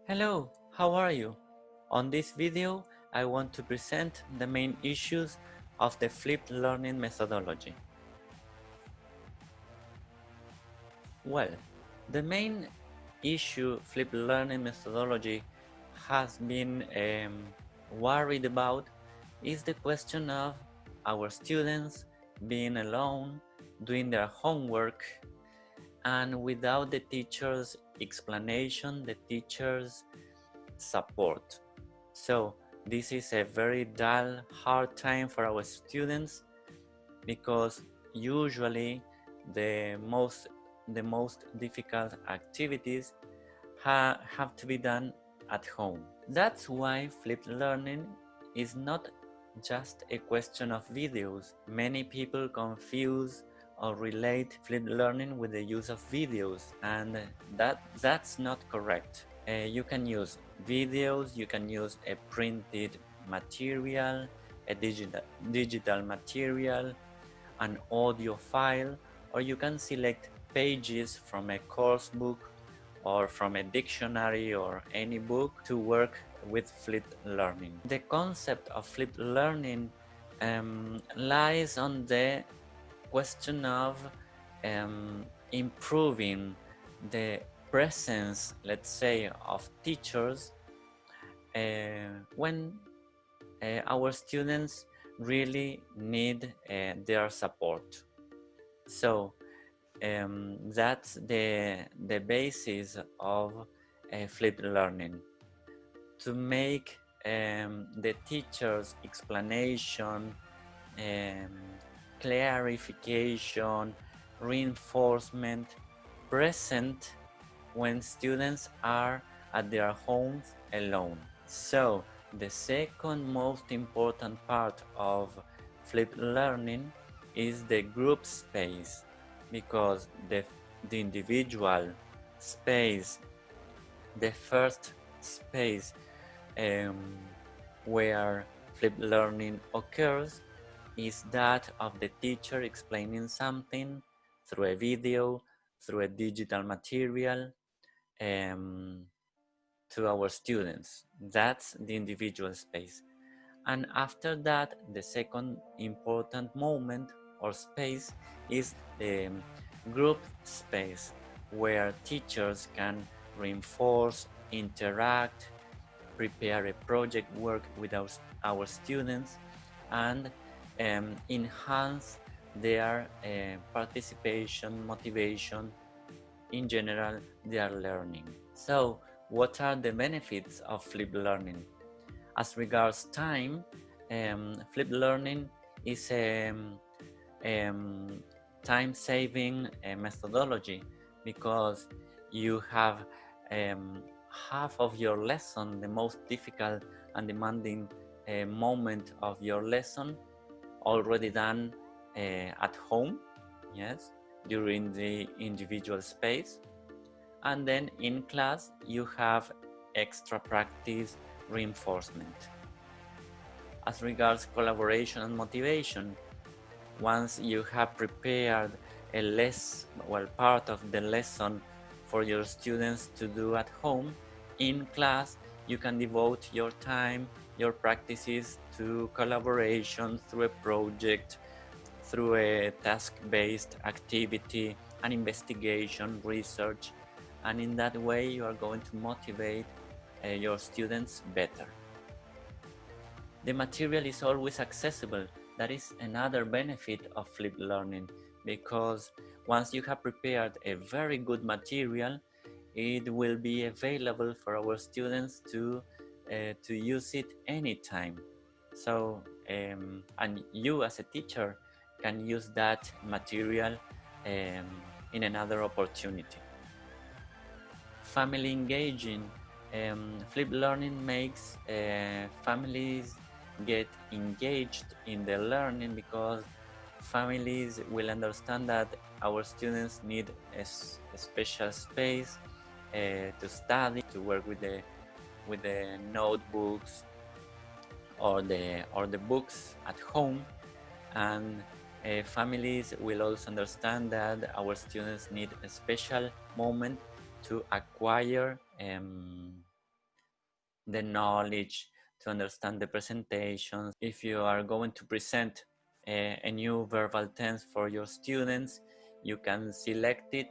Hello, how are you? On this video, I want to present the main issues of the flipped learning methodology. Well, the main issue flipped learning methodology has been worried about is the question of our students being alone, doing their homework, and without the teacher's explanation, the teacher's support. So this is a very dull, hard time for our students because usually the most difficult activities have to be done at home. That's why flipped learning is not just a question of videos. Many people confuse or relate flipped learning with the use of videos, and that's not correct. You can use videos, you can use a printed material, a digital material, an audio file, or you can select pages from a course book or from a dictionary or any book to work with flipped learning. The concept of flipped learning lies on the question of improving the presence, let's say, of teachers when our students really need their support. So that's the basis of flipped learning, to make the teacher's explanation, clarification, reinforcement present when students are at their homes alone. So the second most important part of flipped learning is the group space, because the individual space, the first space where flipped learning occurs, is that of the teacher explaining something through a video, through a digital material, to our students. That's the individual space. And after that, the second important moment or space is the group space, where teachers can reinforce, interact, prepare a project work with our students, and enhance their participation, motivation, in general, their learning. So, what are the benefits of flipped learning? As regards time, flipped learning is a time-saving methodology, because you have half of your lesson, the most difficult and demanding moment of your lesson, already done at home, yes, during the individual space, and then in class you have extra practice, reinforcement. As regards collaboration and motivation, once you have prepared a part of the lesson for your students to do at home, in class you can devote your time, your practices to collaboration through a project, through a task-based activity, an investigation, research, and in that way you are going to motivate your students better. The material is always accessible. That is another benefit of flipped learning, because once you have prepared a very good material, it will be available for our students to use it anytime. So, and you as a teacher can use that material in another opportunity. Family engaging. Flipped learning makes families get engaged in the learning, because families will understand that our students need a special space to study, to work with the notebooks or the books at home, and families will also understand that our students need a special moment to acquire the knowledge, to understand the presentations. If you are going to present a new verbal tense for your students, you can select it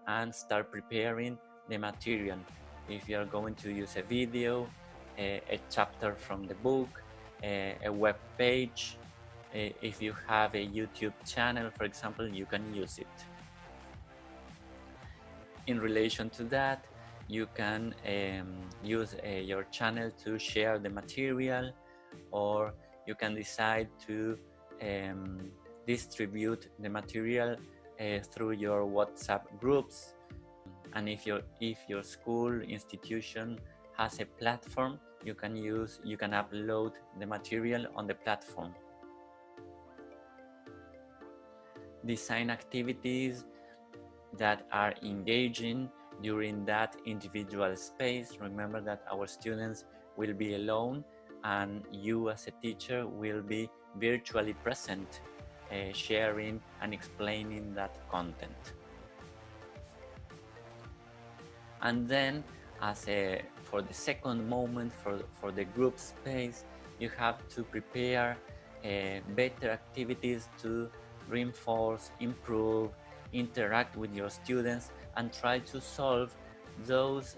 and start preparing the material. If you are going to use a video, a chapter from the book, a web page, if you have a YouTube channel, for example, you can use it. In relation to that, you can use your channel to share the material, or you can decide to distribute the material through your WhatsApp groups. And if your school institution has a platform, you can upload the material on the platform. Design activities that are engaging during that individual space. Remember that our students will be alone, and you as a teacher will be virtually present, sharing and explaining that content. And then for the second moment, for the group space, you have to prepare better activities to reinforce, improve, interact with your students, and try to solve those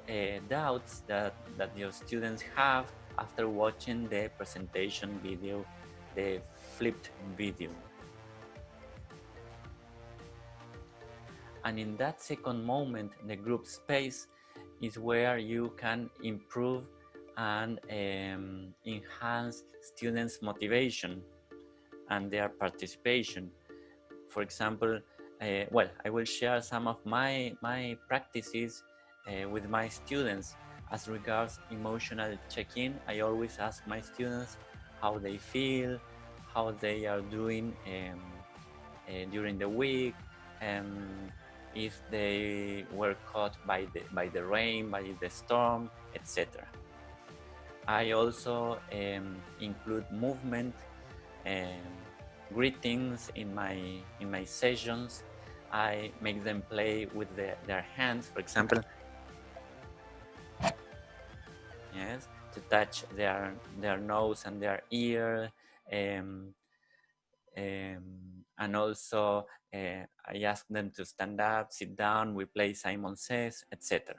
doubts that your students have after watching the presentation video, the flipped video. And in that second moment, the group space is where you can improve and enhance students' motivation and their participation. For example, I will share some of my practices with my students. As regards emotional check-in, I always ask my students how they feel, how they are doing during the week, if they were caught by the rain, by the storm, etc. I also include movement and greetings in my sessions. I make them play with their hands, for example, yes, to touch their nose and their ear, and also I ask them to stand up, sit down, we play Simon Says, etc.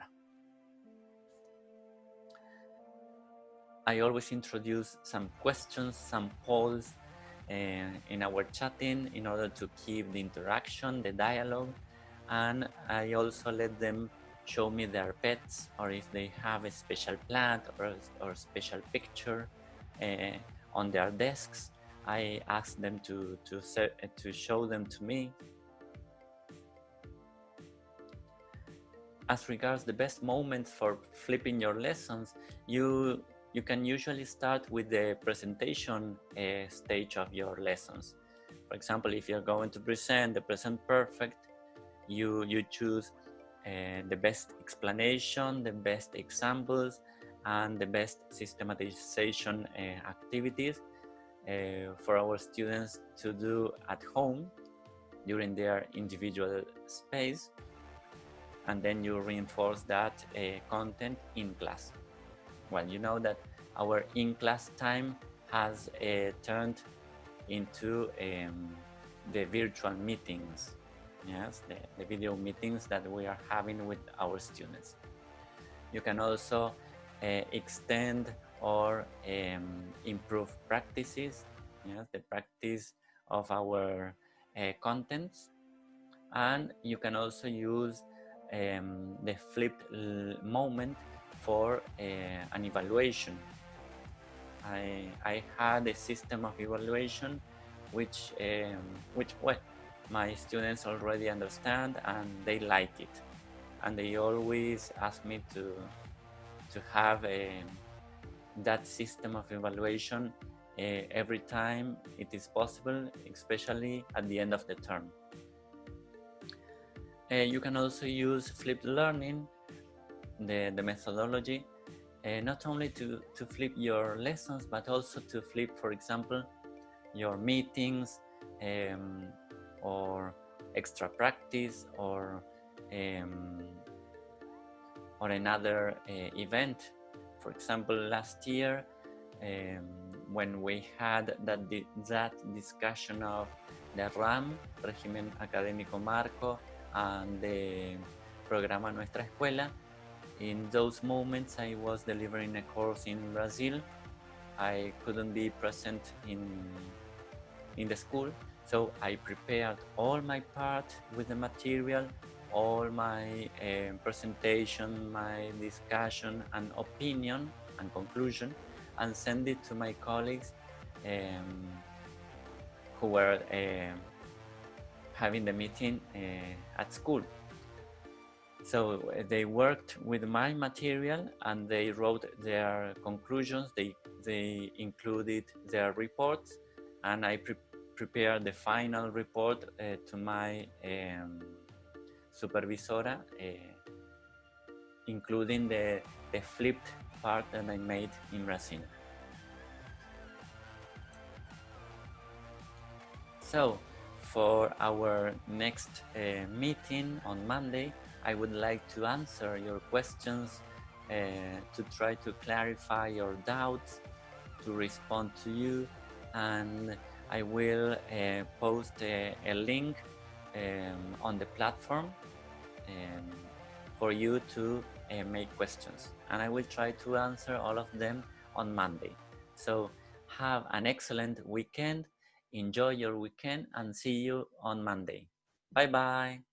I always introduce some questions, some polls in our chatting in order to keep the interaction, the dialogue, and I also let them show me their pets, or if they have a special plant or special picture on their desks. I ask them to show them to me. As regards the best moments for flipping your lessons, you can usually start with the presentation stage of your lessons. For example, if you're going to present the present perfect, you choose the best explanation, the best examples, and the best systematization activities for our students to do at home during their individual space, and then you reinforce that content in class. Well, you know that our in-class time has turned into the virtual meetings, yes, the video meetings that we are having with our students. You can also extend or improve practices, yes, the practice of our contents, and you can also use the flipped moment for an evaluation. I had a system of evaluation which well, my students already understand and they like it, and they always ask me to have that system of evaluation every time it is possible, especially at the end of the term. You can also use flipped learning, the methodology, not only to flip your lessons, but also to flip, for example, your meetings or extra practice or another event. For example, last year, um, when we had that discussion of the RAM, Régimen Académico Marco, and the Programa Nuestra Escuela, in those moments I was delivering a course in Brazil. I couldn't be present in the school, so I prepared all my part with the material, all my presentation, my discussion and opinion and conclusion, and send it to my colleagues um, who were having the meeting at school. So they worked with my material and they wrote their conclusions. They included their reports, and I prepared the final report to my supervisora, including the flipped part that I made in Brazil. So for our next meeting on Monday, I would like to answer your questions, to try to clarify your doubts, to respond to you, and I will post a link on the platform for you to make questions, and I will try to answer all of them on Monday. So have an excellent weekend, enjoy your weekend, and see you on Monday. Bye bye.